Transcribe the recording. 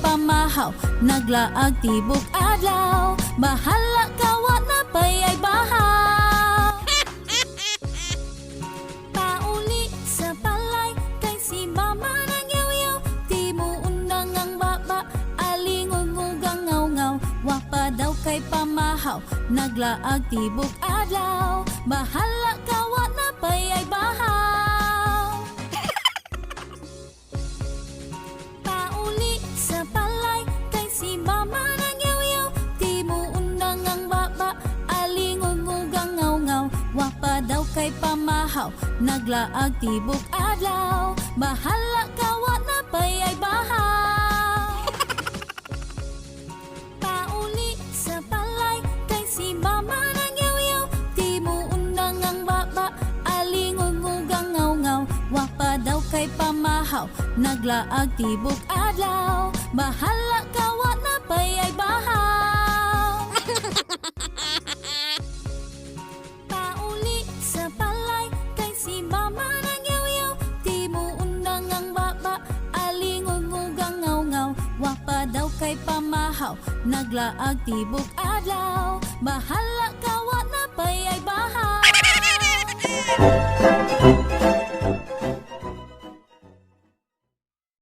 pamahaw, naglaag tibok adlaw. Bahala ka wa na payay bahaw. Pauli sa balay kay si mama nang yaw-yaw. Di mo undang ang baba, alingog-ugang ngaw-ngaw. Wa pa daw kay pamahaw, naglaag tibok adlaw. Bahala ka wa na payay bahaw. Pauli sa balay kay si mama nang yaw-yaw. Di mo undang ang baba, alingog-ugang ngaw-ngaw. Wa pa daw kay pamahaw, naglaag tibok adlaw. Bahala ka wa na payay bahaw. Pauli sa balay kay si mama nang yaw-yaw. Di mo undang ang baba, alingog-ugang ngaw-ngaw. Wa pa daw kay pamahaw, naglaag tibok adlaw. Bahala ka wa na payay bahaw. Pauli sa balay kay si mama nang yaw-yaw. Di mo undang ang baba, alingog-ugang ngaw-ngaw. Wa pa daw kay pamahaw, naglaag tibok adlaw. Bahala ka wa na payay bahaw.